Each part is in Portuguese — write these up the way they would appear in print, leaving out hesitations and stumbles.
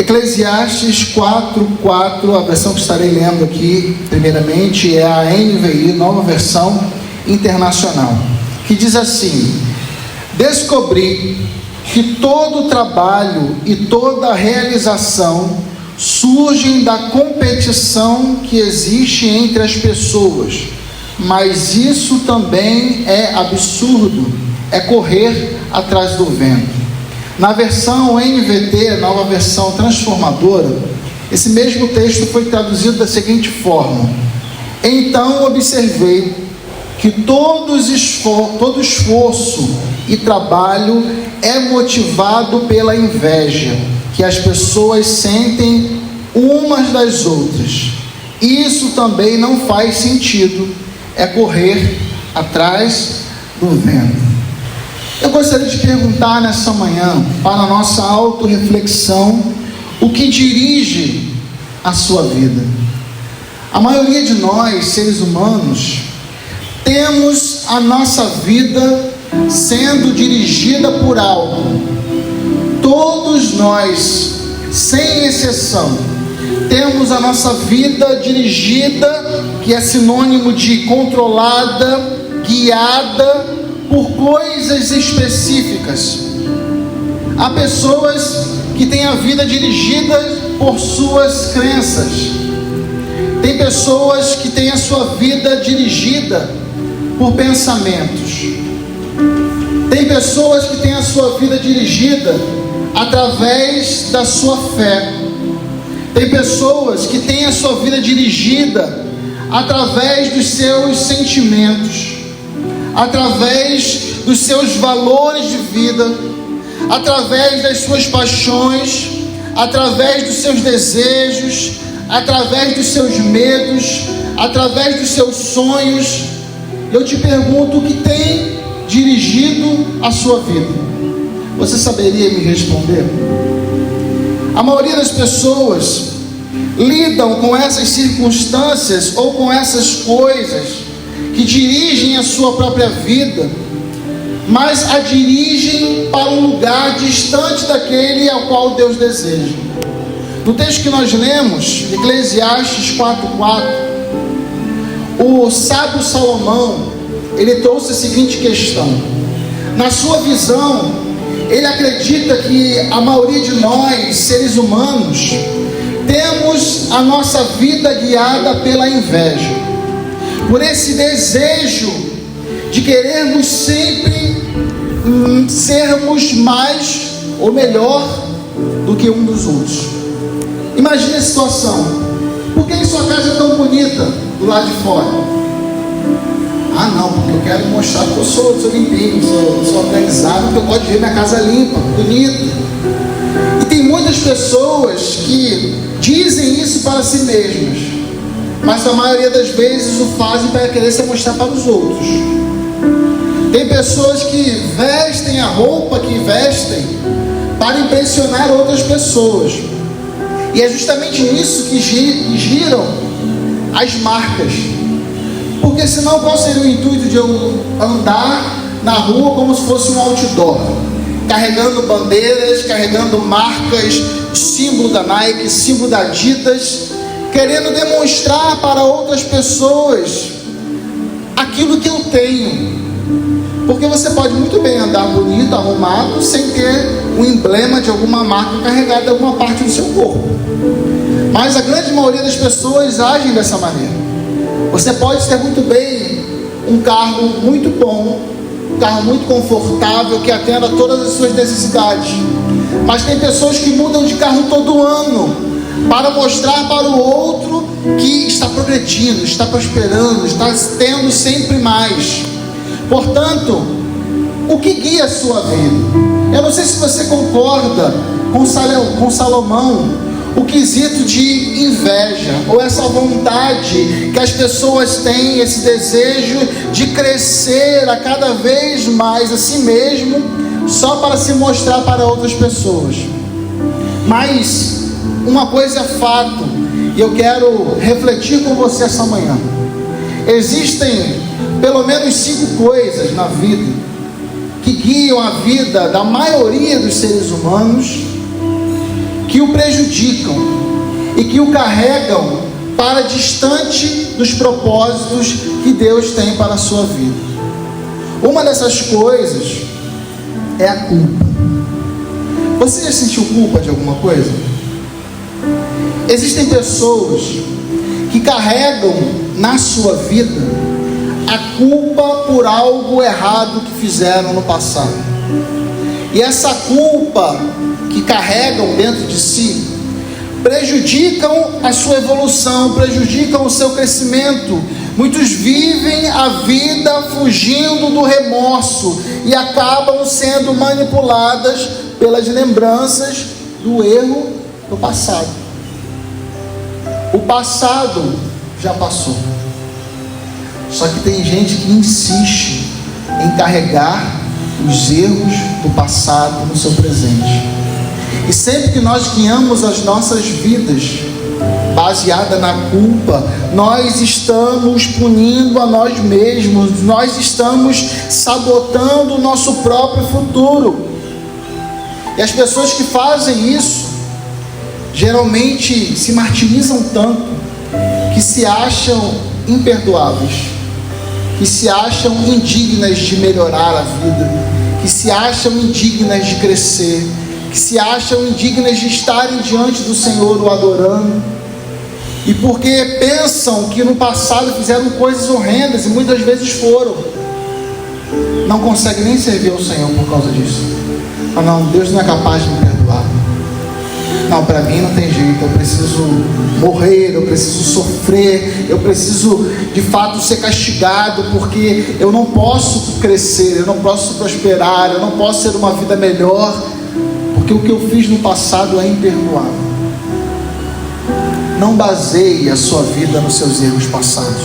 Eclesiastes 4:4, a versão que estarei lendo aqui, primeiramente, é a NVI, Nova Versão Internacional, que diz assim: descobri que todo trabalho e toda realização surgem da competição que existe entre as pessoas, mas isso também é absurdo, é correr atrás do vento. Na versão NVT, Nova Versão Transformadora, esse mesmo texto foi traduzido da seguinte forma: então observei que todo esforço e trabalho é motivado pela inveja que as pessoas sentem umas das outras. Isso também não faz sentido, é correr atrás do vento. Eu gostaria de perguntar nessa manhã, para a nossa autorreflexão, o que dirige a sua vida? A maioria de nós, seres humanos, temos a nossa vida sendo dirigida por algo. Todos nós, sem exceção, temos a nossa vida dirigida, que é sinônimo de controlada, guiada por coisas específicas. Há pessoas que têm a vida dirigida por suas crenças. Tem pessoas que têm a sua vida dirigida por pensamentos. Tem pessoas que têm a sua vida dirigida através da sua fé. Tem pessoas que têm a sua vida dirigida através dos seus sentimentos, através dos seus valores de vida, através das suas paixões, através dos seus desejos, através dos seus medos, através dos seus sonhos. Eu te pergunto, o que tem dirigido a sua vida? Você saberia me responder? A maioria das pessoas lidam com essas circunstâncias ou com essas coisas que dirigem a sua própria vida, mas a dirigem para um lugar distante daquele ao qual Deus deseja. No texto que nós lemos, Eclesiastes 4:4, o sábio Salomão, ele trouxe a seguinte questão. Na sua visão, ele acredita que a maioria de nós, seres humanos, temos a nossa vida guiada pela inveja, por esse desejo de querermos sempre sermos mais ou melhor do que um dos outros. Imagine a situação: por que sua casa é tão bonita do lado de fora? Ah não, porque eu quero mostrar que eu sou limpinho, sou organizado, porque eu gosto de ver minha casa limpa, bonita. E tem muitas pessoas que dizem isso para si mesmas, mas a maioria das vezes o fazem para querer se mostrar para os outros. Tem pessoas que vestem a roupa que vestem para impressionar outras pessoas, e é justamente nisso que giram as marcas. Porque senão qual seria o intuito de eu andar na rua como se fosse um outdoor, carregando bandeiras, carregando marcas, símbolo da Nike, símbolo da Adidas, querendo demonstrar para outras pessoas aquilo que eu tenho? Porque você pode muito bem andar bonito, arrumado, sem ter um emblema de alguma marca carregado em alguma parte do seu corpo. Mas a grande maioria das pessoas agem dessa maneira. Você pode ter muito bem um carro muito bom, um carro muito confortável, que atenda a todas as suas necessidades, mas tem pessoas que mudam de carro todo ano para mostrar para o outro que está progredindo, está prosperando, está tendo sempre mais. Portanto, o que guia a sua vida? Eu não sei se você concorda com Salomão, o quesito de inveja, ou essa vontade que as pessoas têm, esse desejo de crescer a cada vez mais a si mesmo, só para se mostrar para outras pessoas. Mas uma coisa é fato, e eu quero refletir com você essa manhã. Existem pelo menos 5 coisas na vida que guiam a vida da maioria dos seres humanos, que o prejudicam e que o carregam para distante dos propósitos que Deus tem para a sua vida. Uma dessas coisas é a culpa. Você já sentiu culpa de alguma coisa? Existem pessoas que carregam na sua vida a culpa por algo errado que fizeram no passado. E essa culpa que carregam dentro de si prejudicam a sua evolução, prejudicam o seu crescimento. Muitos vivem a vida fugindo do remorso e acabam sendo manipuladas pelas lembranças do erro do passado. O passado já passou. Só que tem gente que insiste em carregar os erros do passado no seu presente. E sempre que nós guiamos as nossas vidas baseada na culpa, nós estamos punindo a nós mesmos, nós estamos sabotando o nosso próprio futuro. E as pessoas que fazem isso geralmente se martirizam tanto que se acham imperdoáveis, que se acham indignas de melhorar a vida, que se acham indignas de crescer, que se acham indignas de estarem diante do Senhor o adorando. E porque pensam que no passado fizeram coisas horrendas, e muitas vezes foram, não conseguem nem servir ao Senhor por causa disso. Ah, não, Deus não é capaz de me perdoar. Não, para mim não tem jeito, eu preciso morrer, eu preciso sofrer, eu preciso de fato ser castigado, porque eu não posso crescer, eu não posso prosperar, eu não posso ter uma vida melhor, porque o que eu fiz no passado é imperdoável. Não baseie a sua vida nos seus erros passados.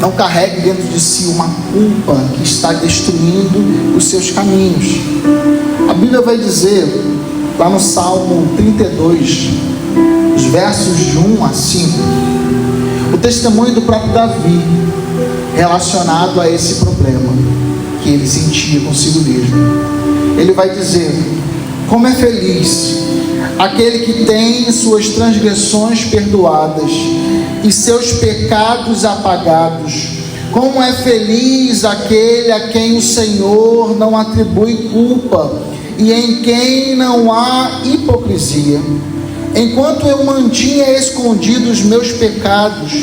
Não carregue dentro de si uma culpa que está destruindo os seus caminhos. A Bíblia vai dizer, lá no Salmo 32, os versos de 1 a 5, o testemunho do próprio Davi, relacionado a esse problema que ele sentia consigo mesmo. Ele vai dizer: como é feliz aquele que tem suas transgressões perdoadas e seus pecados apagados. Como é feliz aquele a quem o Senhor não atribui culpa e em quem não há hipocrisia. Enquanto eu mantinha escondidos os meus pecados,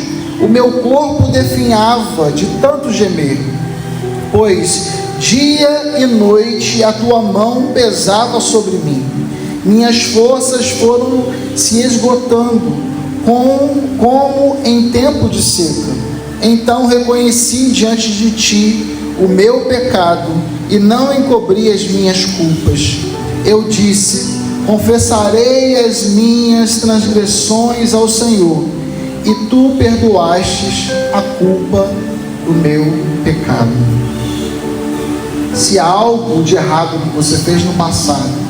o meu corpo definhava de tanto gemer, pois dia e noite a tua mão pesava sobre mim. Minhas forças foram se esgotando, como em tempo de seca. Então reconheci diante de ti o meu pecado e não encobri as minhas culpas. Eu disse: confessarei as minhas transgressões ao Senhor, e tu perdoastes a culpa do meu pecado. Se há algo de errado que você fez no passado,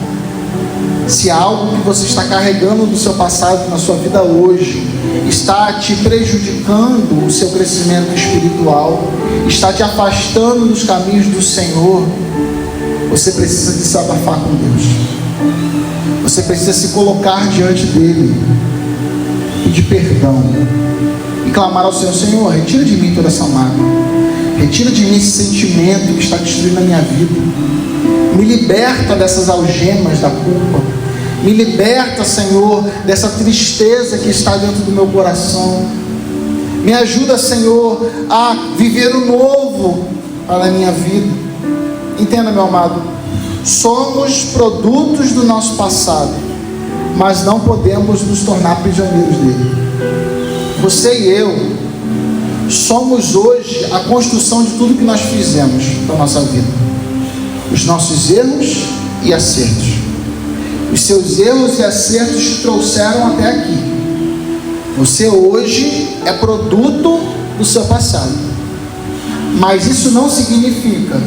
se há algo que você está carregando do seu passado na sua vida hoje, está te prejudicando o seu crescimento espiritual, está te afastando dos caminhos do Senhor, você precisa desabafar com Deus. Você precisa se colocar diante dele, pedir perdão e clamar ao Senhor: Senhor, retira de mim toda essa mágoa, retira de mim esse sentimento que está destruindo a minha vida, me liberta dessas algemas da culpa, me liberta, Senhor, dessa tristeza que está dentro do meu coração, me ajuda, Senhor, a viver o novo para a minha vida. Entenda, meu amado, somos produtos do nosso passado, mas não podemos nos tornar prisioneiros dele. Você e eu somos hoje a construção de tudo que nós fizemos na nossa vida, os nossos erros e acertos. Os seus erros e acertos te trouxeram até aqui. Você hoje é produto do seu passado, mas isso não significa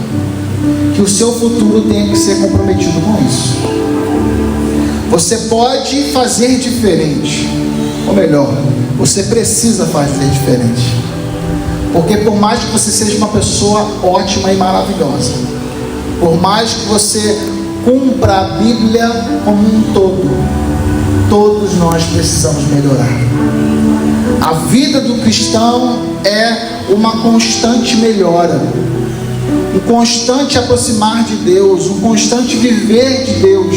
que o seu futuro tenha que ser comprometido com isso. Você pode fazer diferente, ou melhor, você precisa fazer diferente, porque por mais que você seja uma pessoa ótima e maravilhosa, por mais que você cumpra a Bíblia como um todo. Todos nós precisamos melhorar. A vida do cristão é uma constante melhora, um constante aproximar de Deus, um constante viver de Deus,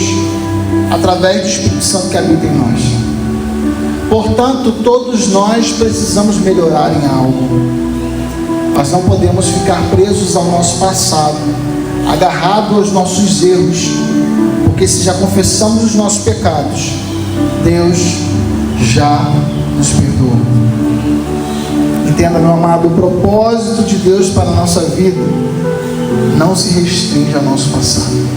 através do Espírito Santo que habita em nós. Portanto, todos nós precisamos melhorar em algo. Nós não podemos ficar presos ao nosso passado, agarrados aos nossos erros, porque se já confessamos os nossos pecados, Deus já nos perdoou. Entenda, meu amado, o propósito de Deus para a nossa vida não se restringe ao nosso passado,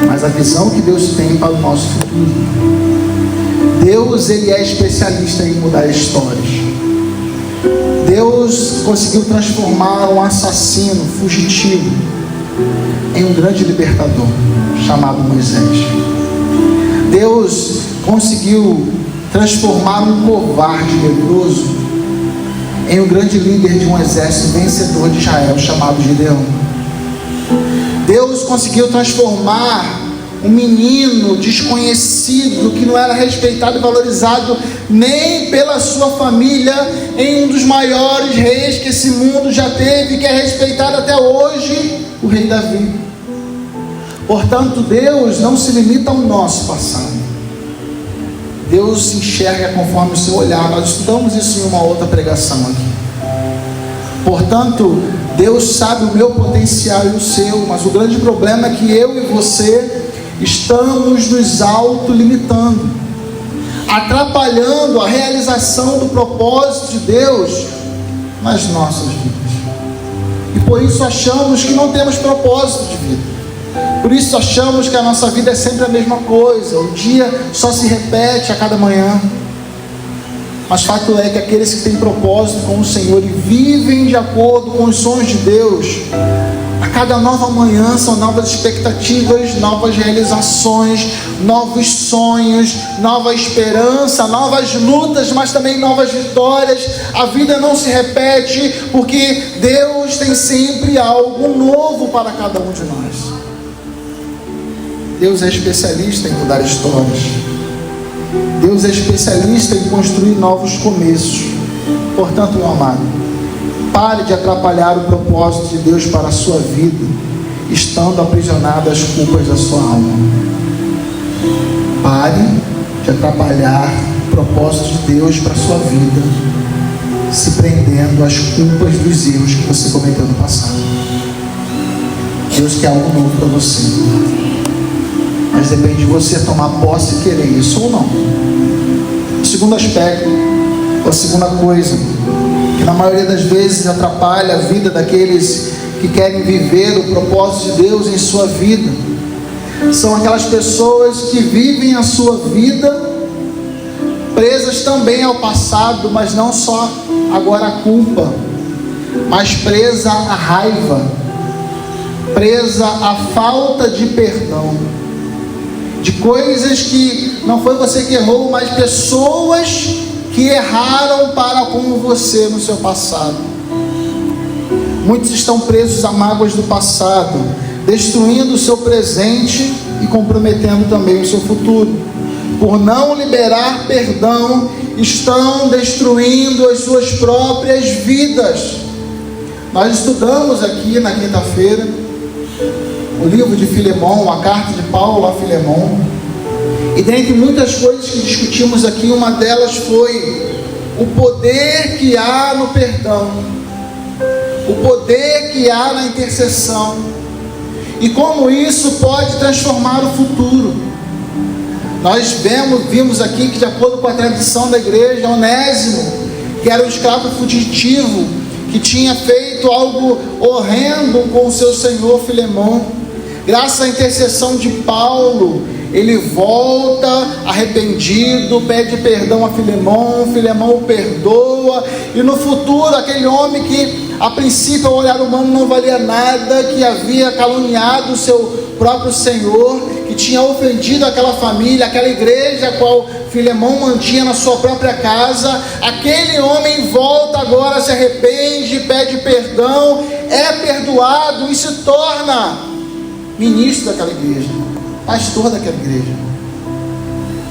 mas a visão que Deus tem para o nosso futuro. Deus, Ele é especialista em mudar histórias. Deus conseguiu transformar um assassino fugitivo em um grande libertador chamado Moisés. Deus conseguiu transformar um covarde leproso em um grande líder de um exército vencedor de Israel chamado Gideão. Deus conseguiu transformar um menino desconhecido, que não era respeitado e valorizado nem pela sua família, em um dos maiores reis que esse mundo já teve, que é respeitado até hoje, o rei Davi. Portanto, Deus não se limita ao nosso passado. Deus se enxerga conforme o seu olhar. Nós estudamos isso em uma outra pregação aqui. Portanto, Deus sabe o meu potencial e o seu, mas o grande problema é que eu e você estamos nos autolimitando, atrapalhando a realização do propósito de Deus nas nossas vidas. E por isso achamos que não temos propósito de vida. Por isso achamos que a nossa vida é sempre a mesma coisa. O dia só se repete a cada manhã. Mas fato é que aqueles que têm propósito com o Senhor e vivem de acordo com os sonhos de Deus, a cada nova manhã são novas expectativas, novas realizações, novos sonhos, nova esperança, novas lutas, mas também novas vitórias. A vida não se repete, porque Deus tem sempre algo novo para cada um de nós. Deus é especialista em mudar histórias. Deus é especialista em construir novos começos. Portanto, meu amado, pare de atrapalhar o propósito de Deus para a sua vida, estando aprisionado às culpas da sua alma. Pare de atrapalhar o propósito de Deus para a sua vida, se prendendo às culpas dos erros que você cometeu no passado. Deus quer algo novo para você, mas depende de você tomar posse e querer isso ou não. O segundo aspecto, ou a segunda coisa, que na maioria das vezes atrapalha a vida daqueles que querem viver o propósito de Deus em sua vida, são aquelas pessoas que vivem a sua vida presas também ao passado, mas não só agora a culpa, mas presa à raiva, presa à falta de perdão, de coisas que não foi você que errou, mas pessoas que erraram para com você no seu passado. Muitos estão presos a mágoas do passado, destruindo o seu presente e comprometendo também o seu futuro. Por não liberar perdão, estão destruindo as suas próprias vidas. Nós estudamos aqui na quinta-feira o livro de Filemão, a carta de Paulo a Filemão, e dentre muitas coisas que discutimos aqui, uma delas foi o poder que há no perdão, o poder que há na intercessão, e como isso pode transformar o futuro. Nós vimos aqui que, de acordo com a tradição da igreja, Onésimo, que era um escravo fugitivo, que tinha feito algo horrendo com o seu senhor Filemão, graças à intercessão de Paulo, ele volta arrependido, pede perdão a Filemão, Filemão o perdoa, e no futuro aquele homem que a princípio ao olhar humano não valia nada, que havia caluniado o seu próprio senhor, que tinha ofendido aquela família, aquela igreja a qual Filemão mantinha na sua própria casa, aquele homem volta agora, se arrepende, pede perdão, é perdoado e se torna ministro daquela igreja, pastor daquela igreja.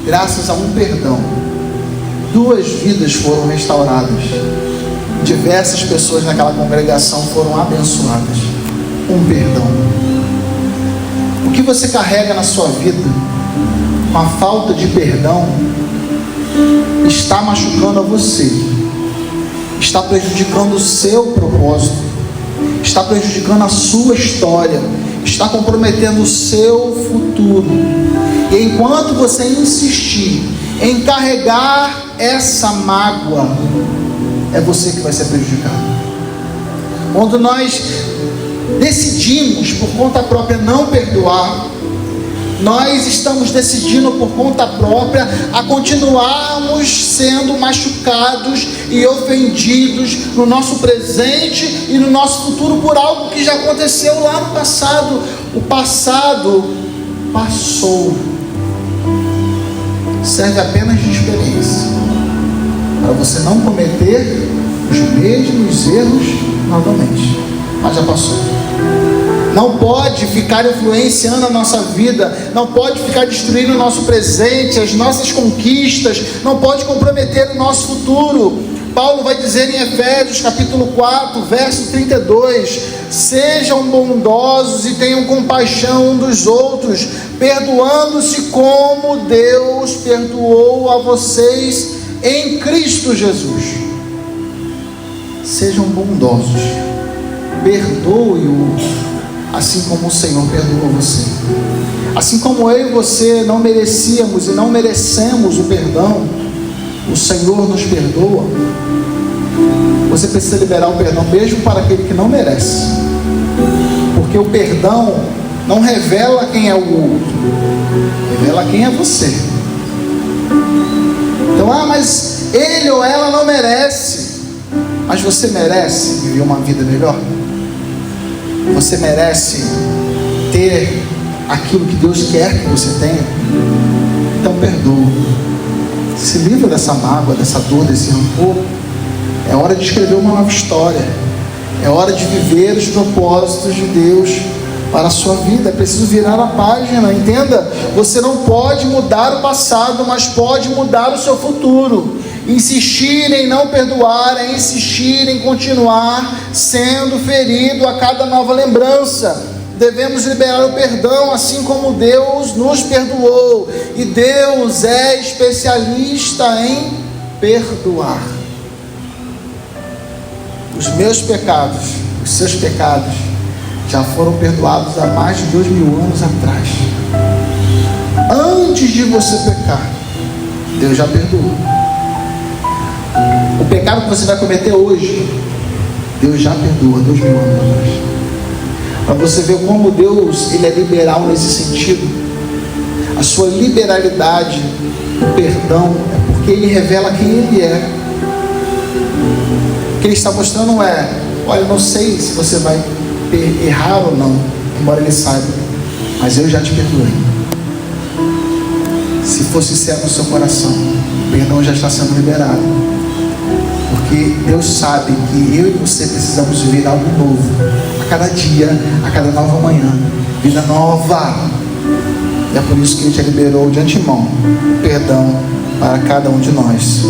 Graças a um perdão, 2 vidas foram restauradas. Diversas pessoas naquela congregação foram abençoadas. Um perdão. O que você carrega na sua vida, uma falta de perdão, está machucando a você, está prejudicando o seu propósito, está prejudicando a sua história, está comprometendo o seu futuro. E enquanto você insistir em carregar essa mágoa, é você que vai ser prejudicado. Quando nós decidimos por conta própria não perdoar, nós estamos decidindo por conta própria a continuarmos sendo machucados e ofendidos no nosso presente e no nosso futuro por algo que já aconteceu lá no passado. O passado passou. Serve apenas de experiência, para você não cometer os mesmos erros novamente. Mas já passou. Não pode ficar influenciando a nossa vida, não pode ficar destruindo o nosso presente, as nossas conquistas, não pode comprometer o nosso futuro. Paulo vai dizer em Efésios capítulo 4, verso 32, sejam bondosos e tenham compaixão um dos outros, perdoando-se como Deus perdoou a vocês em Cristo Jesus. Sejam bondosos, perdoe-o, assim como o Senhor perdoou você. Assim como eu e você não merecíamos e não merecemos o perdão, o Senhor nos perdoa. Você precisa liberar o perdão mesmo para aquele que não merece, porque o perdão não revela quem é o outro, revela quem é você. Então, mas ele ou ela não merece. Mas você merece viver uma vida melhor? Você merece ter aquilo que Deus quer que você tenha? Então perdoa. Se livra dessa mágoa, dessa dor, desse rancor. É hora de escrever uma nova história. É hora de viver os propósitos de Deus para a sua vida. É preciso virar a página. Entenda, você não pode mudar o passado, mas pode mudar o seu futuro. Insistir em não perdoar é insistir em continuar sendo ferido a cada nova lembrança. Devemos liberar o perdão assim como Deus nos perdoou. E Deus é especialista em perdoar. Os meus pecados, os seus pecados já foram perdoados há mais de 2000 anos atrás. Antes de você pecar, Deus já perdoou. O pecado que você vai cometer hoje, Deus já perdoa 2000 anos atrás. Para você ver como Deus, Ele é liberal nesse sentido. A sua liberalidade, o perdão, é porque Ele revela quem Ele é. O que Ele está mostrando é: olha, eu não sei se você vai errar ou não, embora Ele saiba, mas eu já te perdoei. Se for sincero no seu coração, o perdão já está sendo liberado. Porque Deus sabe que eu e você precisamos viver algo novo a cada dia, a cada nova manhã, vida nova. E é por isso que Ele já liberou de antemão o perdão para cada um de nós.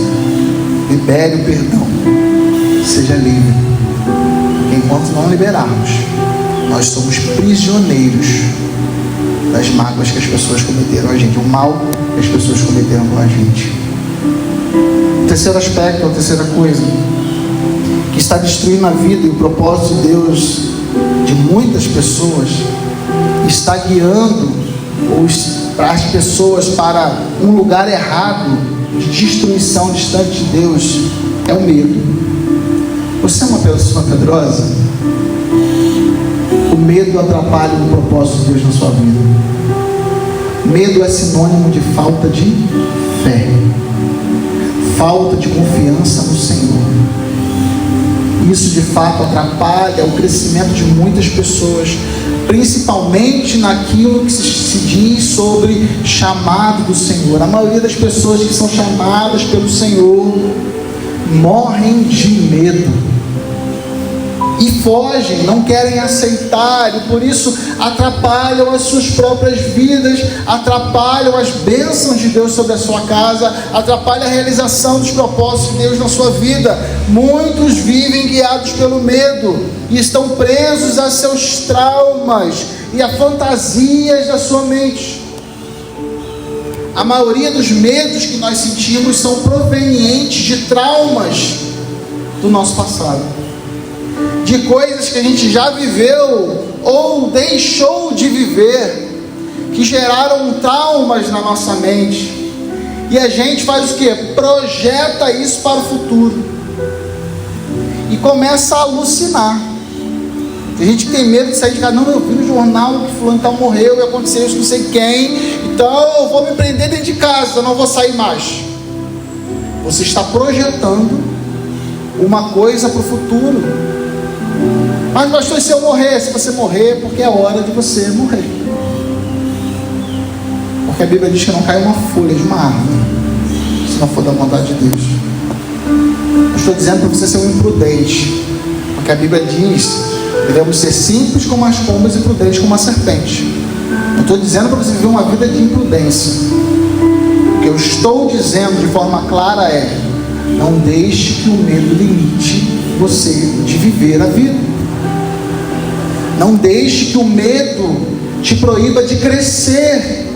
Libere o perdão, seja livre. Porque enquanto não liberarmos, nós somos prisioneiros das mágoas que as pessoas cometeram a gente, o mal que as pessoas cometeram com a gente. O terceiro aspecto, a terceira coisa que está destruindo a vida e o propósito de Deus de muitas pessoas, está guiando as pessoas para um lugar errado de destruição distante de Deus, é o medo. Você é uma pessoa medrosa? O medo atrapalha o propósito de Deus na sua vida. Medo é sinônimo de falta de fé, falta de confiança no Senhor. Isso de fato atrapalha o crescimento de muitas pessoas, principalmente naquilo que se diz sobre chamado do Senhor. A maioria das pessoas que são chamadas pelo Senhor morrem de medo. e fogem, não querem aceitar, e por isso atrapalham as suas próprias vidas, atrapalham as bênçãos de Deus sobre a sua casa, atrapalham a realização dos propósitos de Deus na sua vida. Muitos vivem guiados pelo medo e estão presos a seus traumas e a fantasias da sua mente. A maioria dos medos que nós sentimos são provenientes de traumas do nosso passado, de coisas que a gente já viveu ou deixou de viver, que geraram traumas na nossa mente, e a gente faz o quê? Projeta isso para o futuro e começa a alucinar. Tem gente que tem medo de sair de casa. Não, eu vi no jornal que fulano tal morreu e aconteceu isso, não sei quem, então eu vou me prender dentro de casa, eu não vou sair mais. Você está projetando uma coisa para o futuro. Mas pastor, se eu morrer? Se você morrer, porque é hora de você morrer. Porque a Bíblia diz que não cai uma folha de uma árvore se não for da vontade de Deus. Eu estou dizendo para você ser um imprudente, porque a Bíblia diz: devemos ser simples como as pombas e prudentes como a serpente. Eu estou dizendo para você viver uma vida de imprudência. O que eu estou dizendo de forma clara é: não deixe que o medo limite você de viver a vida. Não deixe que o medo te proíba de crescer,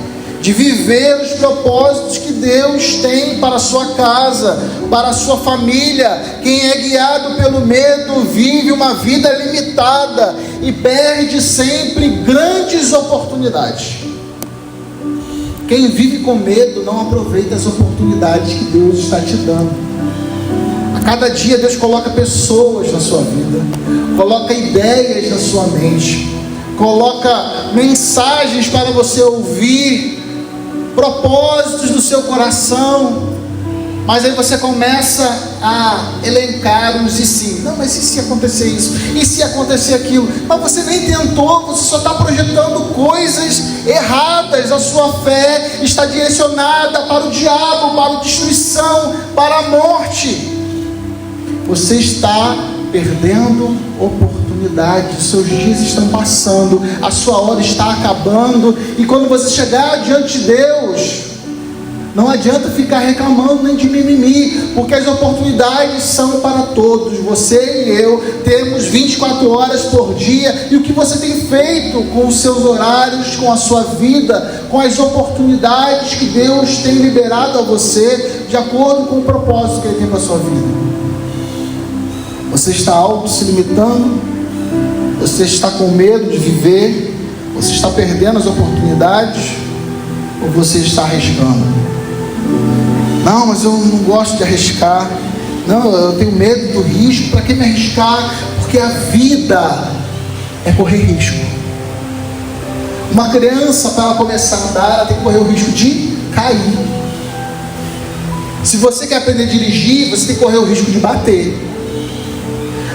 de viver os propósitos que Deus tem para a sua casa, para a sua família. Quem é guiado pelo medo vive uma vida limitada e perde sempre grandes oportunidades. Quem vive com medo não aproveita as oportunidades que Deus está te dando. A cada dia Deus coloca pessoas na sua vida, coloca ideias na sua mente, coloca mensagens para você ouvir, propósitos do seu coração, mas aí você começa a elencar uns e sim. Não, mas e se acontecer isso? E se acontecer aquilo? Mas você nem tentou, você só está projetando coisas erradas. A sua fé está direcionada para o diabo, para a destruição, para a morte. Você está perdendo oportunidade, os seus dias estão passando, a sua hora está acabando, e quando você chegar diante de Deus, não adianta ficar reclamando nem de mimimi, porque as oportunidades são para todos. Você e eu temos 24 horas por dia, e o que você tem feito com os seus horários, com a sua vida, com as oportunidades que Deus tem liberado a você, de acordo com o propósito que Ele tem para a sua vida? Você está se limitando? Você está com medo de viver? Você está perdendo as oportunidades? Ou você está arriscando? Não, mas eu não gosto de arriscar. Não, eu tenho medo do risco. Para que me arriscar? Porque a vida é correr risco. Uma criança, para ela começar a andar, ela tem que correr o risco de cair. Se você quer aprender a dirigir, você tem que correr o risco de bater.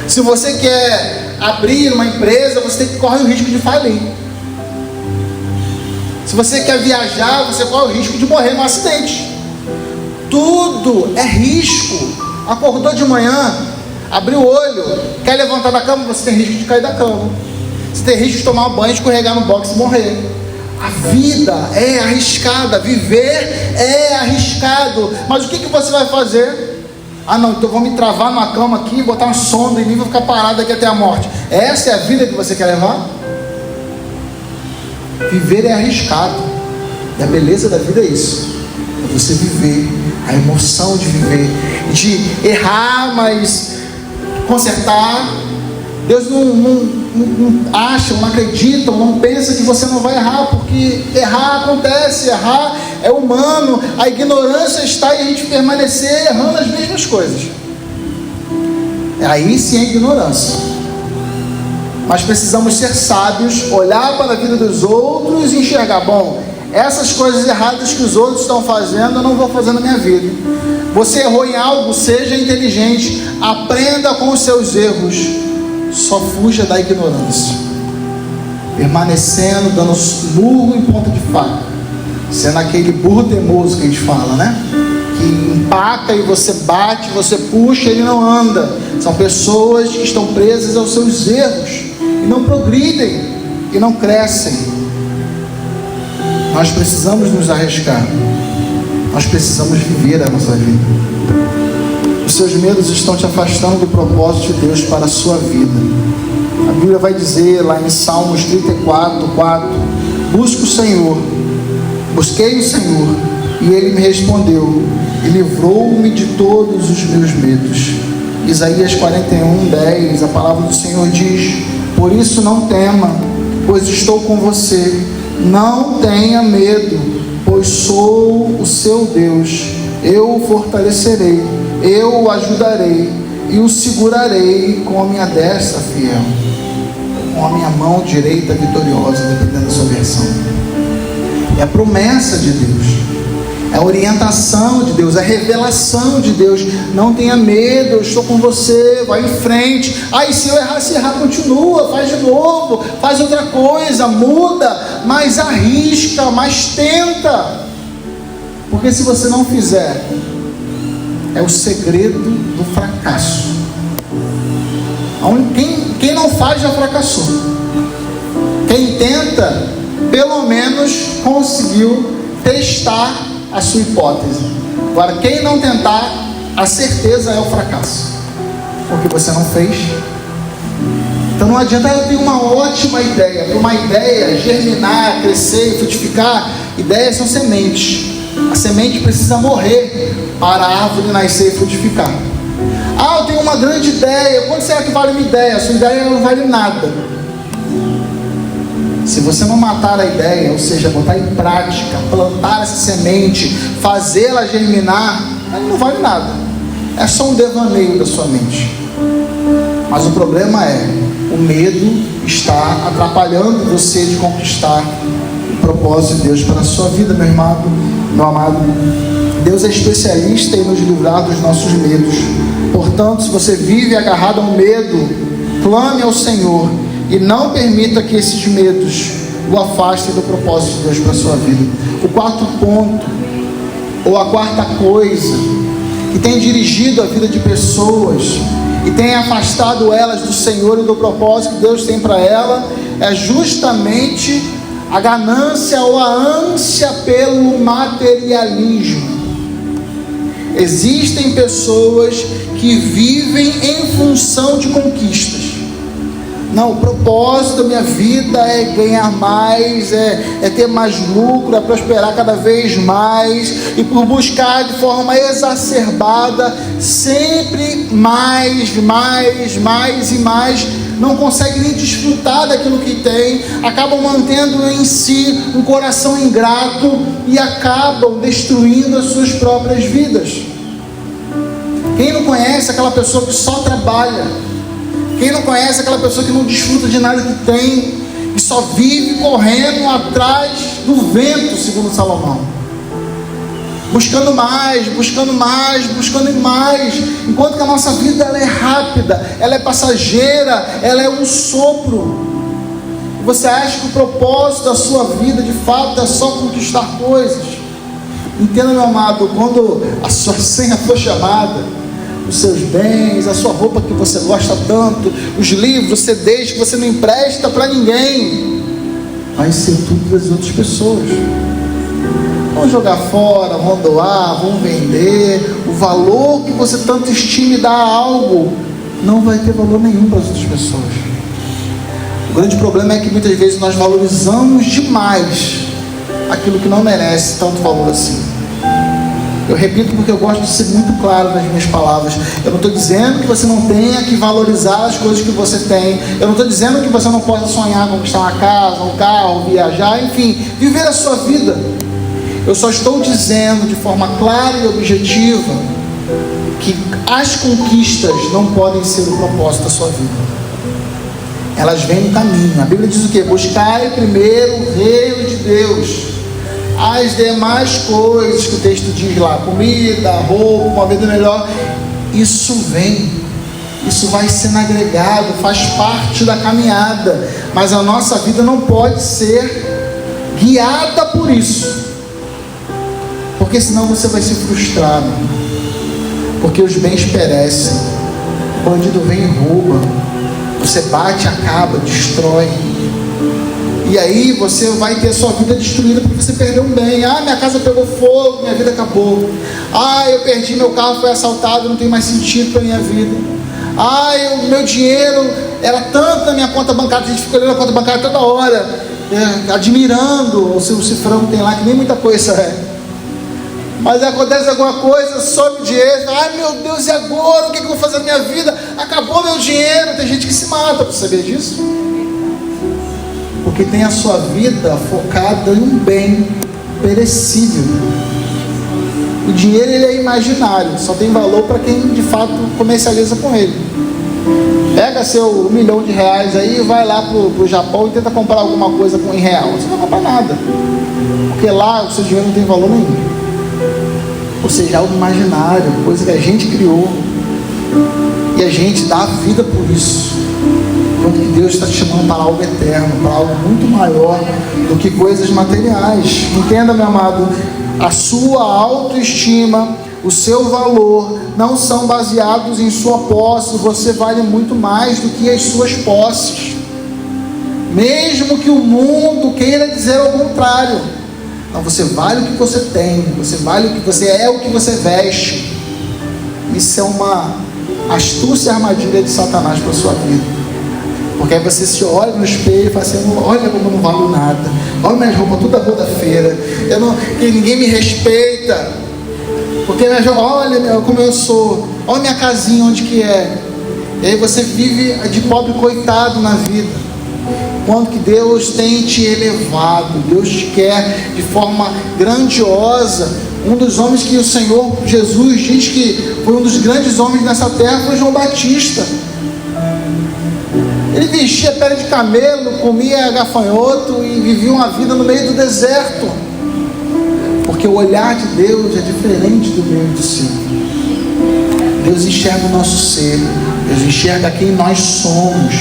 Se você quer abrir uma empresa, você tem que correr o risco de falir. Se você quer viajar, você corre o risco de morrer num acidente. Tudo é risco. Acordou de manhã, abriu o olho, quer levantar da cama, você tem risco de cair da cama. Você tem risco de tomar um banho, escorregar no box e morrer. A vida é arriscada, viver é arriscado. Mas o que você vai fazer? Ah não, então vou me travar numa cama aqui, botar uma sonda em mim e vou ficar parado aqui até a morte. Essa é a vida que você quer levar? Viver é arriscado. E a beleza da vida é isso. É você viver, a emoção de viver, de errar, mas consertar. Deus não acha, não acredita, não pensa que você não vai errar, porque errar acontece, errar é humano. A ignorância está em a gente permanecer errando as mesmas coisas. Aí sim é ignorância. Mas precisamos ser sábios, olhar para a vida dos outros e enxergar: bom, essas coisas erradas que os outros estão fazendo, eu não vou fazer na minha vida. Você errou em algo, seja inteligente, aprenda com os seus erros. Só fuja da ignorância, permanecendo, dando murro em ponta de faca, sendo aquele burro teimoso que a gente fala, né? Que empaca e você bate, você puxa, ele não anda. São pessoas que estão presas aos seus erros e não progridem e não crescem. Nós precisamos nos arriscar. Nós precisamos viver a nossa vida. Os seus medos estão te afastando do propósito de Deus para a sua vida. A Bíblia vai dizer lá em Salmos 34:4: busque o Senhor, busquei o Senhor, e Ele me respondeu, e livrou-me de todos os meus medos. Isaías 41:10, a palavra do Senhor diz: por isso não tema, pois estou com você. Não tenha medo, pois sou o seu Deus. Eu o fortalecerei, eu o ajudarei e o segurarei com a minha destra fiel, com a minha mão direita vitoriosa, dependendo da sua versão. É a promessa de Deus, é a orientação de Deus, é a revelação de Deus. Não tenha medo, eu estou com você, vai em frente. Aí se eu errar, continua, faz de novo, faz outra coisa, muda, mas arrisca, mas tenta. Porque se você não fizer, é o segredo do fracasso. Quem não faz já fracassou. Quem tenta, pelo menos conseguiu testar a sua hipótese. Agora, quem não tentar, a certeza é o fracasso, porque você não fez. Então não adianta eu ter uma ótima ideia. Para uma ideia germinar, crescer e frutificar, ideias são sementes. A semente precisa morrer para a árvore nascer e frutificar. Eu tenho uma grande ideia. Quanto será que vale uma ideia? A sua ideia não vale nada. Se você não matar a ideia, ou seja, botar em prática, plantar essa semente, fazê-la germinar, ela não vale nada. É só um devaneio da sua mente. Mas o problema é, o medo está atrapalhando você de conquistar o propósito de Deus para a sua vida, meu amado. Deus é especialista em nos livrar dos nossos medos. Portanto, se você vive agarrado ao medo, clame ao Senhor e não permita que esses medos o afastem do propósito de Deus para a sua vida. O quarto ponto, ou a quarta coisa que tem dirigido a vida de pessoas e tem afastado elas do Senhor e do propósito que Deus tem para ela, é justamente a ganância ou a ânsia pelo materialismo. Existem pessoas que vivem em função de conquistas. Não, o propósito da minha vida é ganhar mais, é ter mais lucro, é prosperar cada vez mais, e por buscar de forma exacerbada sempre mais e mais, não consegue nem desfrutar daquilo que tem, acabam mantendo em si um coração ingrato e acabam destruindo as suas próprias vidas. Quem não conhece aquela pessoa que só trabalha? Quem não conhece aquela pessoa que não desfruta de nada que tem, que só vive correndo atrás do vento, segundo Salomão, buscando mais, enquanto que a nossa vida ela é rápida, ela é passageira, ela é um sopro. Você acha que o propósito da sua vida de fato é só conquistar coisas? Entenda, meu amado, quando a sua senha for chamada, os seus bens, a sua roupa que você gosta tanto, os livros, CDs que você não empresta para ninguém, vai ser tudo das outras pessoas. Vão jogar fora, vão doar, vão vender. O valor que você tanto estima e dá a algo não vai ter valor nenhum para as outras pessoas. O grande problema é que muitas vezes nós valorizamos demais aquilo que não merece tanto valor assim. Eu repito porque eu gosto de ser muito claro nas minhas palavras. Eu não estou dizendo que você não tenha que valorizar as coisas que você tem. Eu não estou dizendo que você não possa sonhar, conquistar uma casa, um carro, viajar, enfim, viver a sua vida. Eu só estou dizendo de forma clara e objetiva que as conquistas não podem ser o propósito da sua vida. Elas vêm no caminho. A Bíblia diz o quê? Buscai primeiro o reino de Deus. As demais coisas que o texto diz lá, comida, roupa, uma vida melhor, isso vem, isso vai sendo agregado, faz parte da caminhada, mas a nossa vida não pode ser guiada por isso, porque senão você vai se frustrar. porque os bens perecem. O bandido vem e rouba, você bate, acaba, destrói. E aí você vai ter a sua vida destruída porque você perdeu um bem. Ah, minha casa pegou fogo, minha vida acabou. Ah, eu perdi meu carro, foi assaltado, não tem mais sentido para a minha vida. Ah, o meu dinheiro era tanto na minha conta bancária, a gente fica olhando a conta bancária toda hora, admirando o seu cifrão que tem lá, que nem muita coisa é. Mas acontece alguma coisa, sobe o dinheiro, ai meu Deus, e agora? O que eu vou fazer na minha vida? Acabou meu dinheiro. Tem gente que se mata, você sabia disso? Porque tem a sua vida focada em um bem perecível. O dinheiro, ele é imaginário, só tem valor para quem de fato comercializa com ele. Pega seu R$1 milhão aí e vai lá pro Japão e tenta comprar alguma coisa em real. Você não vai comprar nada, porque lá o seu dinheiro não tem valor nenhum. Ou seja, algo imaginário, coisa que a gente criou, e a gente dá a vida por isso, quando que Deus está te chamando para algo eterno, para algo muito maior do que coisas materiais. Entenda, meu amado, a sua autoestima, o seu valor não são baseados em sua posse. Você vale muito mais do que as suas posses, mesmo que o mundo queira dizer ao contrário. Não, você vale o que você tem, você vale o que você é, o que você veste. Isso é uma astúcia e armadilha de Satanás para a sua vida, porque aí você se olha no espelho e fala assim: olha como eu não valho nada, olha minhas roupas toda roda-feira, que ninguém me respeita, porque olha como eu sou, olha minha casinha onde que é. E aí você vive de pobre coitado na vida, quando que Deus tem te elevado. Deus te quer de forma grandiosa. Um dos homens que o Senhor Jesus diz que foi um dos grandes homens nessa terra foi João Batista. Ele vestia pele de camelo, comia gafanhoto e vivia uma vida no meio do deserto, porque o olhar de Deus é diferente do meu e do seu. Deus enxerga o nosso ser, Deus enxerga quem nós somos.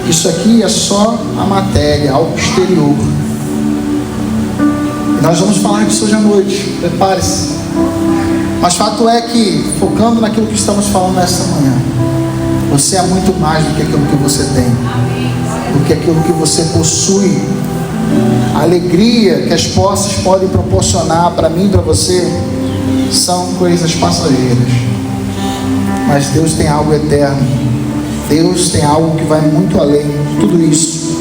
Isso aqui é só a matéria, algo exterior. E nós vamos falar disso hoje à noite, prepare-se. Mas fato é que, focando naquilo que estamos falando nesta manhã, você é muito mais do que aquilo que você tem, do que aquilo que você possui. A alegria que as posses podem proporcionar para mim e para você são coisas passageiras, mas Deus tem algo eterno. Deus tem algo que vai muito além de tudo isso.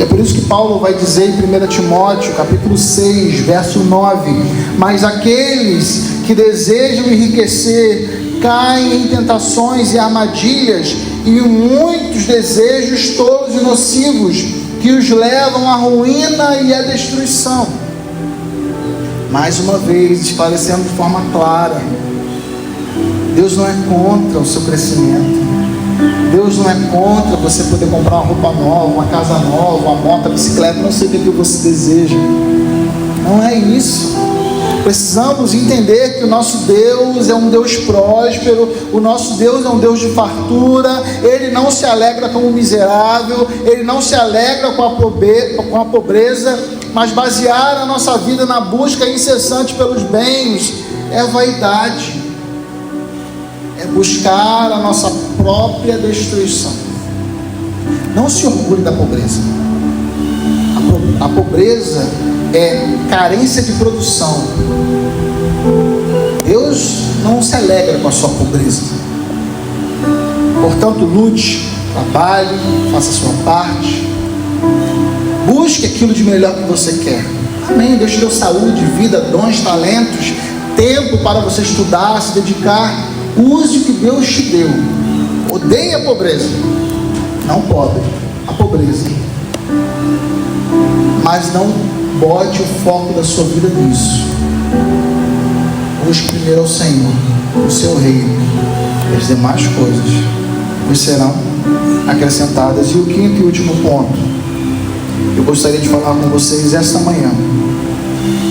É por isso que Paulo vai dizer em 1 Timóteo, capítulo 6, verso 9: mas aqueles que desejam enriquecer caem em tentações e armadilhas e em muitos desejos tolos e nocivos que os levam à ruína e à destruição. Mais uma vez, esclarecendo de forma clara, Deus não é contra o seu crescimento. Deus não é contra você poder comprar uma roupa nova, uma casa nova, uma moto, uma bicicleta, não sei o que você deseja. Não é isso. Precisamos entender que o nosso Deus é um Deus próspero, o nosso Deus é um Deus de fartura. Ele não se alegra com o miserável, Ele não se alegra com a pobreza, mas basear a nossa vida na busca incessante pelos bens é vaidade. É buscar a nossa própria destruição. Não se orgulhe da pobreza. A pobreza é carência de produção. Deus não se alegra com a sua pobreza. Portanto, lute, trabalhe, faça a sua parte, busque aquilo de melhor que você quer. Amém. Deus te deu saúde, vida, dons, talentos, tempo para você estudar, se dedicar. Use o que Deus te deu. Odeie a pobreza, não pobre, a pobreza, mas não bote o foco da sua vida nisso. Busque primeiro ao Senhor, o seu reino, e as demais coisas vos serão acrescentadas. E o quinto e último ponto, eu gostaria de falar com vocês esta manhã,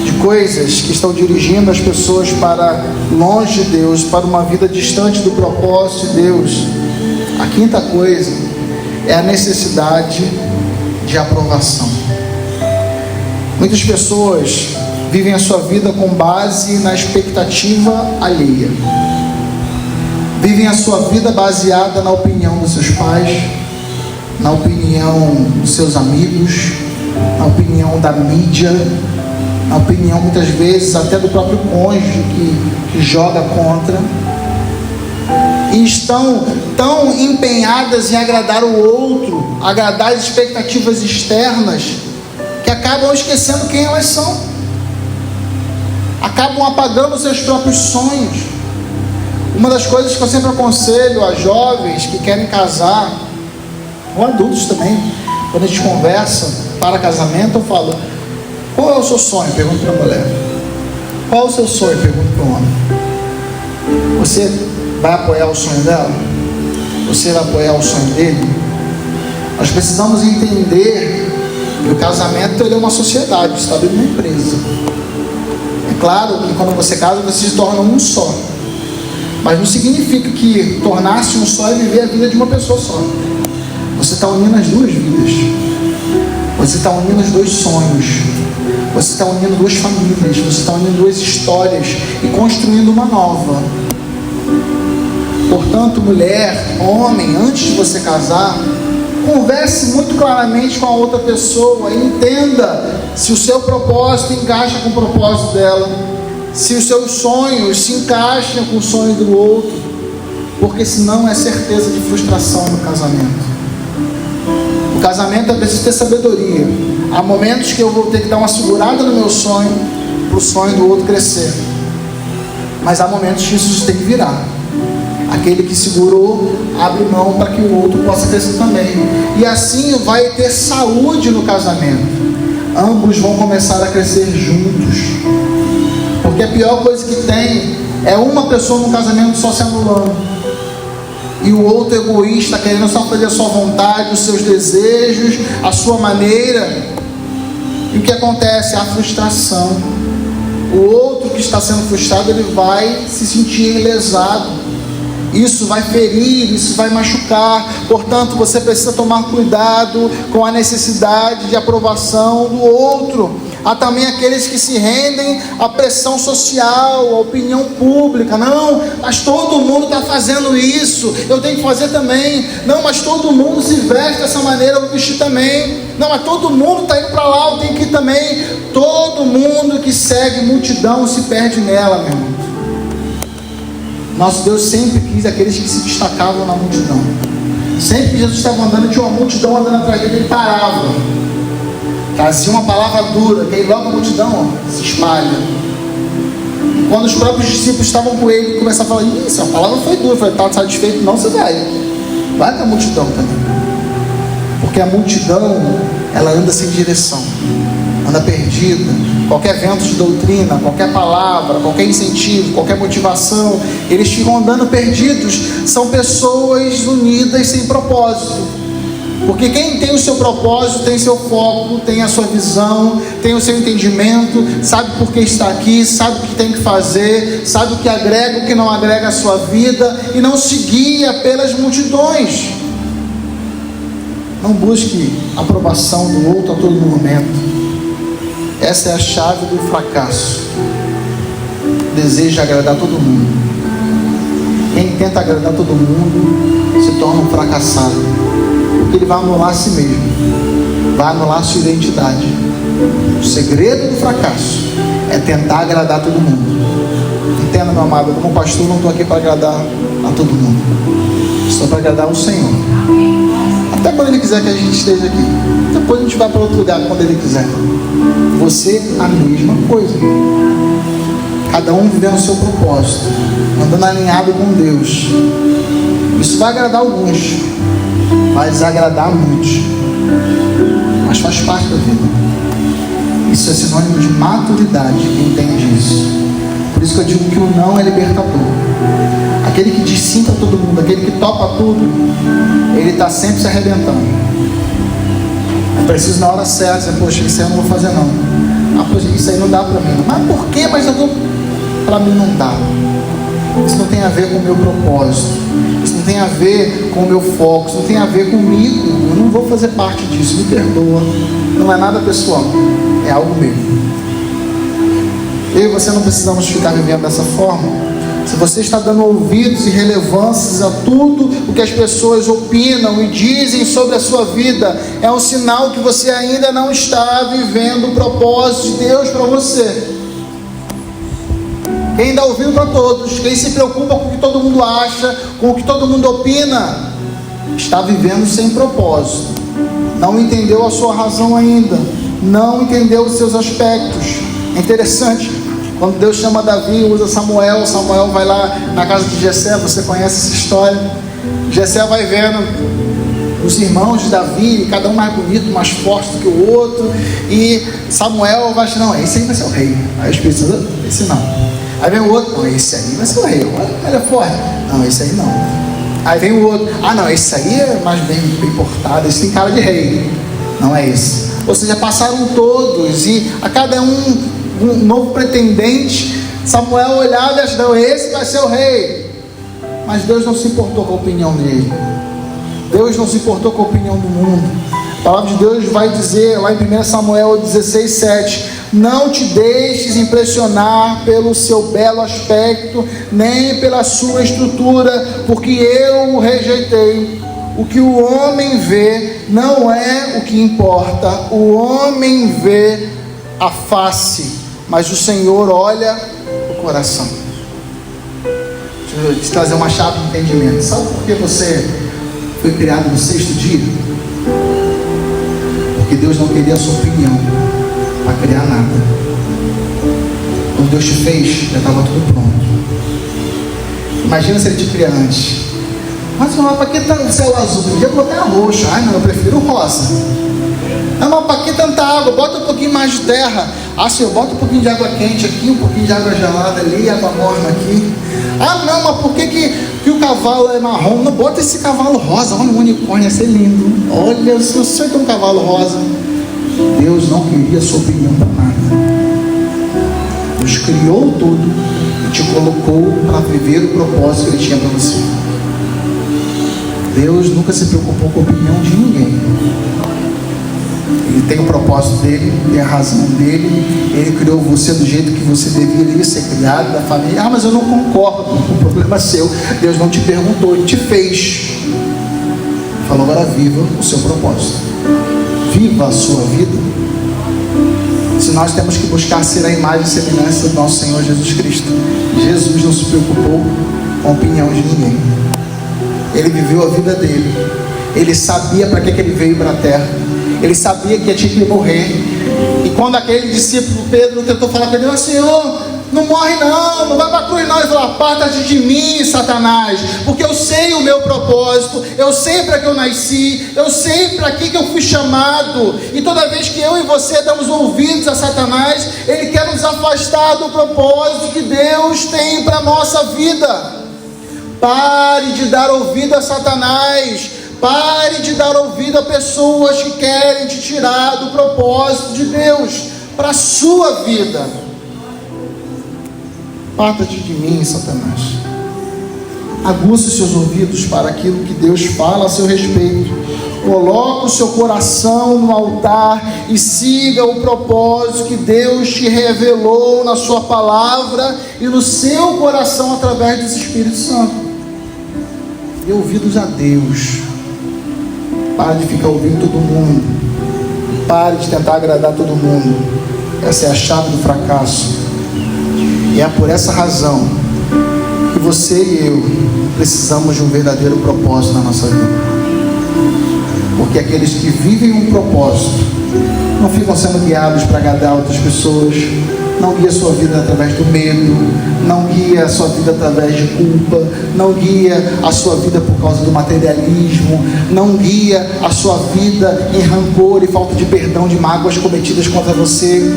de coisas que estão dirigindo as pessoas para longe de Deus, para uma vida distante do propósito de Deus. A quinta coisa é a necessidade de aprovação. Muitas pessoas vivem a sua vida com base na expectativa alheia. vivem a sua vida baseada na opinião dos seus pais, na opinião dos seus amigos, na opinião da mídia, na opinião muitas vezes até do próprio cônjuge que joga contra, e estão tão empenhadas em agradar o outro, agradar as expectativas externas, que acabam esquecendo quem elas são, acabam apagando seus próprios sonhos. Uma das coisas que eu sempre aconselho a jovens que querem casar, ou adultos também, quando a gente conversa para casamento, eu falo: qual é o seu sonho? Pergunto para a mulher. Qual é o seu sonho? Pergunto para o homem. Você vai apoiar o sonho dela? Você vai apoiar o sonho dele? Nós precisamos entender que o casamento ele é uma sociedade, está dentro de uma empresa. É claro que quando você casa, você se torna um só, mas não significa que tornar-se um só é viver a vida de uma pessoa só. Você está unindo as duas vidas, você está unindo os dois sonhos, você está unindo duas famílias, você está unindo duas histórias e construindo uma nova. Portanto, mulher, homem, antes de você casar, converse muito claramente com a outra pessoa e entenda se o seu propósito encaixa com o propósito dela, se os seus sonhos se encaixam com o sonho do outro, porque senão é certeza de frustração no casamento. O casamento é preciso ter sabedoria. Há momentos que eu vou ter que dar uma segurada no meu sonho para o sonho do outro crescer, mas há momentos que isso tem que virar. Aquele que segurou abre mão para que o outro possa crescer também, e assim vai ter saúde no casamento. Ambos vão começar a crescer juntos, porque a pior coisa que tem é uma pessoa no casamento só se anulando, e o outro egoísta, querendo só fazer a sua vontade, os seus desejos, a sua maneira. E o que acontece? A frustração. O outro que está sendo frustrado, ele vai se sentir lesado. Isso vai ferir, isso vai machucar. Portanto, você precisa tomar cuidado com a necessidade de aprovação do outro. Há também aqueles que se rendem à pressão social, à opinião pública. Não, mas todo mundo está fazendo isso, eu tenho que fazer também. Não, mas todo mundo se veste dessa maneira, eu vou vestir também. Não, mas todo mundo está indo para lá, eu tenho que ir também. Todo mundo que segue multidão se perde nela, meu irmão. Nosso Deus sempre quis aqueles que se destacavam na multidão. Sempre que Jesus estava andando, tinha uma multidão andando atrás dele, ele parava, trazia uma palavra dura, que aí logo a multidão se espalha. Quando os próprios discípulos estavam com ele, começaram a falar: isso, a palavra foi dura. Eu falei: está satisfeito? Não, você vai com a multidão também, porque a multidão, ela anda sem direção, anda perdida. Qualquer vento de doutrina, qualquer palavra, qualquer incentivo, qualquer motivação, eles ficam andando perdidos. São pessoas unidas sem propósito, porque quem tem o seu propósito, tem seu foco, tem a sua visão, tem o seu entendimento, sabe por que está aqui, sabe o que tem que fazer, sabe o que agrega, o que não agrega à sua vida, e não se guia pelas multidões. Não busque a aprovação do outro a todo momento. Essa é a chave do fracasso. Deseja agradar todo mundo. Quem tenta agradar todo mundo se torna um fracassado, porque ele vai anular a si mesmo, vai anular a sua identidade. O segredo do fracasso é tentar agradar todo mundo. Entenda, meu amado, como pastor, não estou aqui para agradar a todo mundo, estou para agradar o Senhor. Até quando Ele quiser que a gente esteja aqui, depois a gente vai para outro lugar quando Ele quiser. Você, a mesma coisa. Cada um vivendo o seu propósito, andando alinhado com Deus. Isso vai agradar alguns, vai desagradar muitos, mas faz parte da vida. Isso é sinônimo de maturidade, quem entende isso. Por isso que eu digo que o não é libertador. Aquele que diz sim para todo mundo, aquele que topa tudo, ele está sempre se arrebentando. É preciso na hora certa dizer: poxa, isso aí eu não vou fazer não. Ah, poxa, isso aí não dá para mim. Mas por quê? Mas para mim não dá. Isso não tem a ver com o meu propósito, isso não tem a ver com o meu foco, isso não tem a ver comigo. Eu não vou fazer parte disso, me perdoa. Não é nada pessoal, é algo meu. Eu e você não precisamos ficar vivendo dessa forma, Se você está dando ouvidos e relevâncias a tudo o que as pessoas opinam e dizem sobre a sua vida, é um sinal que você ainda não está vivendo o propósito de Deus para você. Quem dá ouvido para todos, quem se preocupa com o que todo mundo acha, com o que todo mundo opina, está vivendo sem propósito. Não entendeu a sua razão ainda, não entendeu os seus aspectos. É interessante, quando Deus chama Davi, usa Samuel vai lá na casa de Jessé, você conhece essa história. Jessé vai vendo os irmãos de Davi, cada um mais bonito, mais forte do que o outro, e Samuel vai achar, não, esse aí vai ser o rei. Aí o Espírito Santo, esse não. Aí vem o outro, não, esse aí vai ser o rei, olha, ele é forte. Não, esse aí não. Aí vem o outro, não, esse aí é mais bem portado, esse tem cara de rei. Não é esse. Ou seja, passaram todos, e a cada um novo pretendente, Samuel olhava e achava, não, esse vai ser o rei. Mas Deus não se importou com a opinião dele. Deus não se importou com a opinião do mundo. A palavra de Deus vai dizer lá em 1 Samuel 16:7: não te deixes impressionar pelo seu belo aspecto, nem pela sua estrutura, porque eu o rejeitei. O que o homem vê não é o que importa. O homem vê a face, mas o Senhor olha o coração. Deixa eu te trazer uma chave de entendimento. Sabe por que você foi criado no 6º dia? Porque Deus não queria a sua opinião para criar nada. Quando Deus te fez, já estava tudo pronto. Imagina se Ele te cria antes. Mas para que tá o céu azul? Podia botar roxo. Não, eu prefiro rosa. Não, mas para que tanta água? Bota um pouquinho mais de terra. Senhor, bota um pouquinho de água quente aqui, um pouquinho de água gelada ali, água morna aqui. Não, mas por que o cavalo é marrom? Não, bota esse cavalo rosa. Olha, um unicórnio, ia ser lindo. Olha, se você tem um cavalo rosa. Deus não queria a sua opinião para nada. Deus criou tudo e te colocou para viver o propósito que Ele tinha para você. Deus nunca se preocupou com a opinião de ninguém. Ele tem o propósito dele, tem a razão dele. Ele criou você do jeito que você deveria ser criado, da família. Mas eu não concordo, o problema é seu. Deus não te perguntou, Ele te fez. Falou, agora viva o seu propósito. Viva a sua vida. Se nós temos que buscar ser a imagem e semelhança do nosso Senhor Jesus Cristo. Jesus não se preocupou com a opinião de ninguém. Ele viveu a vida dele. Ele sabia para que ele veio para a terra. Ele sabia que tinha que morrer. E quando aquele discípulo Pedro tentou falar com ele, Senhor, não morre não vai para a cruz não. Ele falou, aparta-te de mim, Satanás, porque eu sei o meu propósito, eu sei para que eu nasci, eu sei para que eu fui chamado. E toda vez que eu e você damos ouvidos a Satanás, ele quer nos afastar do propósito que Deus tem para a nossa vida. Pare de dar ouvido a Satanás. Pare de dar ouvido a pessoas que querem te tirar do propósito de Deus para a sua vida. Aparta-te de mim, Satanás. Aguça os seus ouvidos para aquilo que Deus fala a seu respeito. Coloque o seu coração no altar e siga o propósito que Deus te revelou na sua palavra e no seu coração através do Espírito Santo. Dê ouvidos a Deus. Pare de ficar ouvindo todo mundo. Pare de tentar agradar todo mundo. Essa é a chave do fracasso. E é por essa razão que você e eu precisamos de um verdadeiro propósito na nossa vida. Porque aqueles que vivem um propósito não ficam sendo guiados para agradar outras pessoas. Não guia a sua vida através do medo, não guia a sua vida através de culpa, não guia a sua vida por causa do materialismo, não guia a sua vida em rancor e falta de perdão de mágoas cometidas contra você,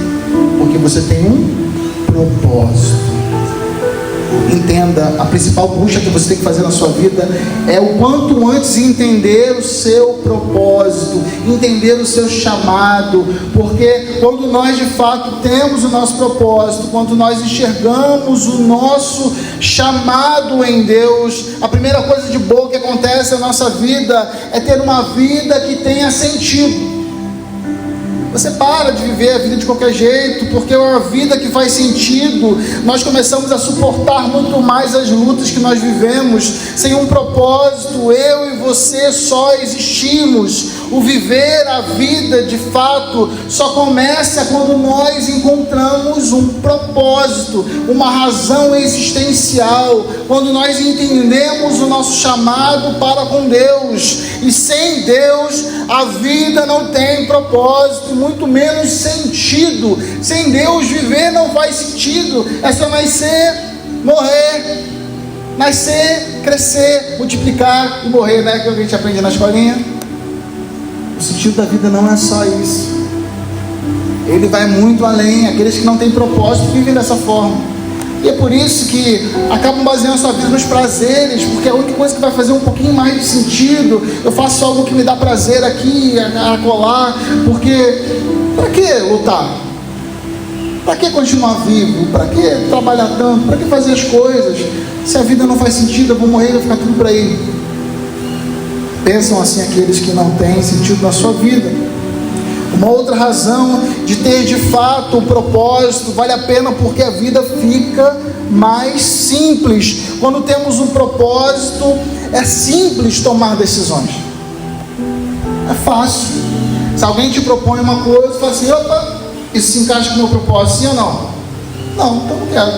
porque você tem um propósito. Entenda, a principal busca que você tem que fazer na sua vida é o quanto antes entender o seu propósito, entender o seu chamado, porque quando nós de fato temos o nosso propósito, quando nós enxergamos o nosso chamado em Deus, a primeira coisa de boa que acontece na nossa vida é ter uma vida que tenha sentido. Você para de viver a vida de qualquer jeito, porque é uma vida que faz sentido. Nós começamos a suportar muito mais as lutas que nós vivemos, sem um propósito. Eu e você só existimos. O viver a vida de fato só começa quando nós encontramos um propósito, uma razão existencial, quando nós entendemos o nosso chamado para com Deus. E sem Deus a vida não tem propósito, muito menos sentido. Sem Deus viver não faz sentido. É só nascer, morrer, nascer, crescer, multiplicar e morrer, né? Que a gente aprende na escolinha. O sentido da vida não é só isso. Ele vai muito além. Aqueles que não têm propósito vivem dessa forma. E é por isso que acabam baseando a sua vida nos prazeres, porque é a única coisa que vai fazer um pouquinho mais de sentido. Eu faço algo que me dá prazer aqui, acolá, porque para que lutar? Para que continuar vivo? Para que trabalhar tanto? Para que fazer as coisas? Se a vida não faz sentido, eu vou morrer, vai ficar tudo por aí. Pensam assim aqueles que não têm sentido na sua vida. Uma outra razão de ter de fato um propósito vale a pena porque a vida fica mais simples. Quando temos um propósito, é simples tomar decisões. É fácil. Se alguém te propõe uma coisa, você fala assim: opa, isso se encaixa com o meu propósito, sim ou não? Não, então não quero.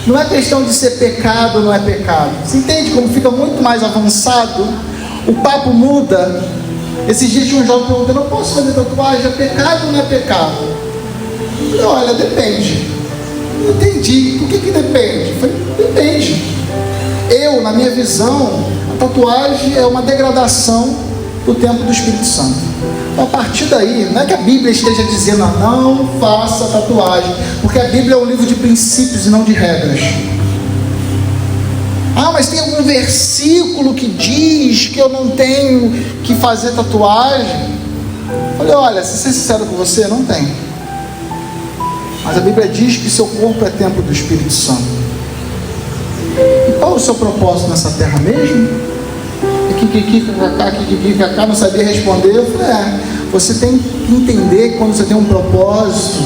Não é questão de ser pecado ou não é pecado. Você entende como fica muito mais avançado? O papo muda. Esses dias tinha um jovem perguntando: eu posso fazer tatuagem? É pecado ou não é pecado? Eu falei: olha, depende. Eu entendi. Por que depende? Eu falei: depende. Eu, na minha visão, a tatuagem é uma degradação do templo do Espírito Santo. Então, a partir daí, não é que a Bíblia esteja dizendo: não faça tatuagem, porque a Bíblia é um livro de princípios e não de regras. Ah, mas tem algum versículo que diz que eu não tenho que fazer tatuagem? Eu falei: olha, se ser sincero com você, não tem. Mas a Bíblia diz que seu corpo é templo do Espírito Santo. E qual é o seu propósito nessa terra mesmo? Kikikikaká, não sabia responder. Eu falei: você tem que entender que quando você tem um propósito,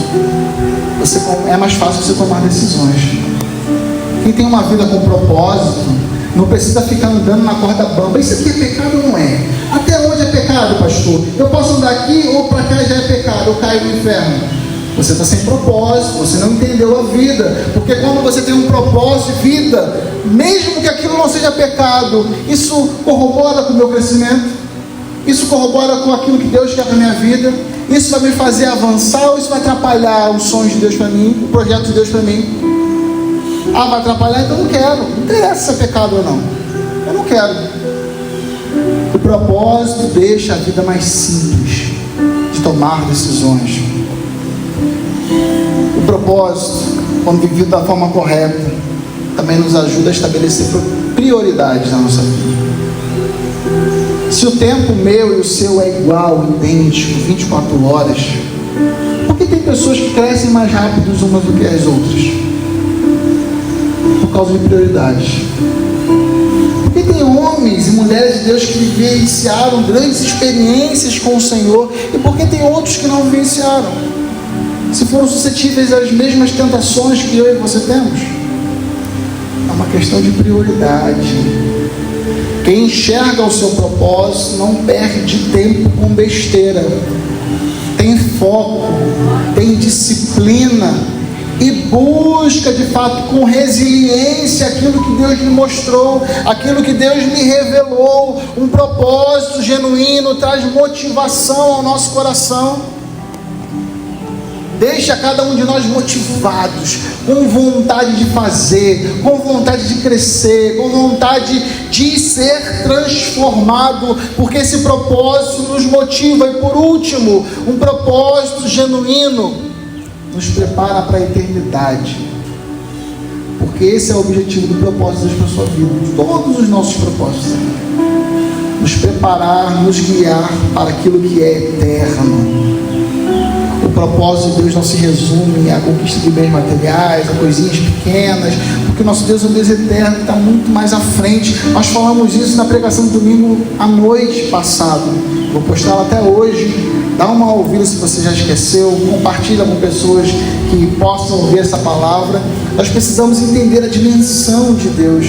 é mais fácil você tomar decisões. Quem tem uma vida com propósito não precisa ficar andando na corda bamba. Isso aqui é pecado ou não é? Até onde é pecado, pastor? Eu posso andar aqui ou para cá já é pecado, eu caio no inferno. Você está sem propósito, você não entendeu a vida. Porque quando você tem um propósito de vida, mesmo que aquilo não seja pecado, isso corrobora com o meu crescimento, isso corrobora com aquilo que Deus quer para a minha vida, isso vai me fazer avançar ou isso vai atrapalhar os sonhos de Deus para mim, o projeto de Deus para mim? Ah, vai atrapalhar? Então não quero. Não interessa se é pecado ou não. Eu não quero. O propósito deixa a vida mais simples de tomar decisões. O propósito, quando vivido da forma correta, também nos ajuda a estabelecer prioridades na nossa vida. Se o tempo meu e o seu é igual, idêntico, 24 horas, por que tem pessoas que crescem mais rápido umas do que as outras? Por causa de prioridades. Porque tem homens e mulheres de Deus que vivenciaram grandes experiências com o Senhor, e porque tem outros que não vivenciaram, se foram suscetíveis às mesmas tentações que eu e você temos. É uma questão de prioridade. Quem enxerga o seu propósito não perde tempo com besteira, tem foco, tem disciplina e busca de fato com resiliência aquilo que Deus me mostrou, aquilo que Deus me revelou. Um propósito genuíno traz motivação ao nosso coração, deixa cada um de nós motivados, com vontade de fazer, com vontade de crescer, com vontade de ser transformado, porque esse propósito nos motiva. E por último, um propósito genuíno nos prepara para a eternidade, porque esse é o objetivo do propósito de Deus para a sua vida, de todos os nossos propósitos, nos preparar, nos guiar para aquilo que é eterno. O propósito de Deus não se resume à conquista de bens materiais, a coisinhas pequenas, porque o nosso Deus é um Deus eterno, que está muito mais à frente. Nós falamos isso na pregação do domingo à noite passado, vou postá-la até hoje. Dá uma ouvida se você já esqueceu, compartilha com pessoas que possam ouvir essa palavra. Nós precisamos entender a dimensão de Deus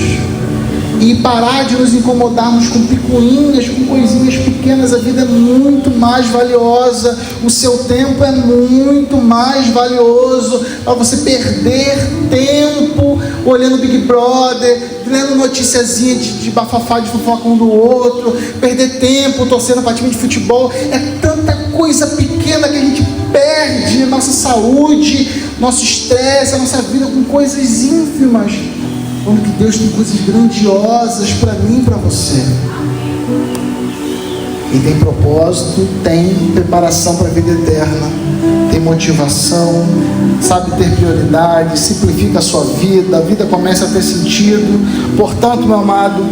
e parar de nos incomodarmos com picuinhas, com coisinhas pequenas. A vida é muito mais valiosa, o seu tempo é muito mais valioso. Para você perder tempo olhando Big Brother, lendo noticiazinha de bafafá, de fofoca um do outro, perder tempo torcendo para time de futebol, é tanta coisa pequena que a gente perde nossa saúde, nosso estresse, a nossa vida com coisas ínfimas, quando que Deus tem coisas grandiosas para mim e para você. E tem propósito, tem preparação para a vida eterna, tem motivação, sabe ter prioridade, simplifica a sua vida, a vida começa a ter sentido. Portanto, meu amado,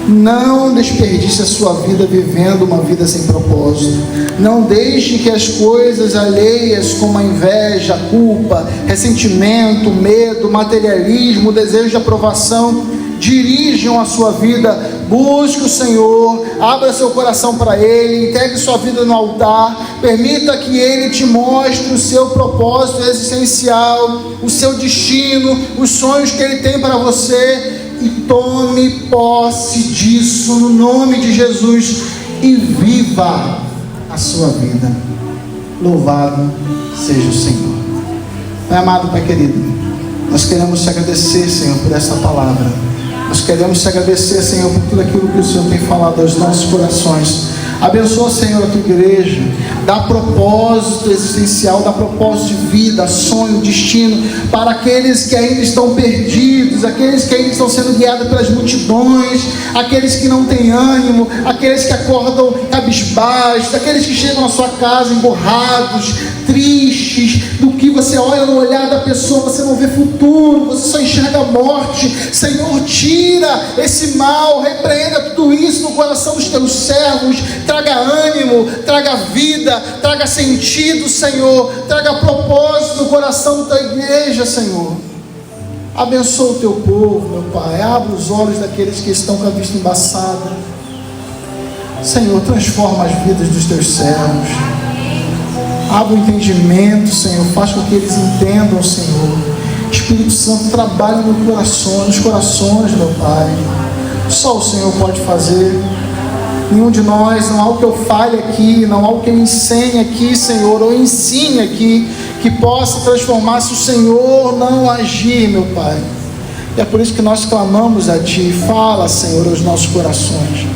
não desperdice a sua vida vivendo uma vida sem propósito. Não deixe que as coisas alheias, como a inveja, a culpa, ressentimento, medo, materialismo, desejo de aprovação, dirijam a sua vida. Busque o Senhor, abra seu coração para Ele, entregue sua vida no altar, permita que Ele te mostre o seu propósito existencial, o seu destino, os sonhos que Ele tem para você, e tome posse disso no nome de Jesus e viva a sua vida. Louvado seja o Senhor. Pai amado, Pai querido, nós queremos te agradecer, Senhor, por essa palavra. Nós queremos te agradecer, Senhor, por tudo aquilo que o Senhor tem falado aos nossos corações. Abençoa, Senhor, a tua igreja. Dá propósito existencial, dá propósito de vida, sonho, destino para aqueles que ainda estão perdidos, aqueles que ainda estão sendo guiados pelas multidões, aqueles que não têm ânimo, aqueles que acordam cabisbaixos, aqueles que chegam à sua casa emborrados, tristes, do que você olha no olhar da pessoa, você não vê futuro, você só enxerga a morte. Senhor, tira esse mal, repreenda tudo isso no coração dos teus servos, traga ânimo, traga vida, traga sentido, Senhor, traga propósito no coração da tua igreja, Senhor. Abençoa o teu povo, meu Pai, abre os olhos daqueles que estão com a vista embaçada. Senhor, transforma as vidas dos teus servos, abre o entendimento, Senhor, faz com que eles entendam, Senhor. Espírito Santo, trabalha nos corações, meu Pai. Só o Senhor pode fazer. Nenhum de nós, não há o que eu fale aqui, não há o que eu ensine aqui, Senhor, ou ensine aqui, que possa transformar se o Senhor não agir, meu Pai. E é por isso que nós clamamos a Ti. Fala, Senhor, aos nossos corações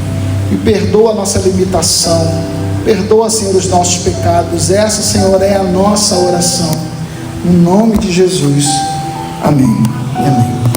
e perdoa a nossa limitação, perdoa, Senhor, os nossos pecados. Essa, Senhor, é a nossa oração, no nome de Jesus. Amém e amém.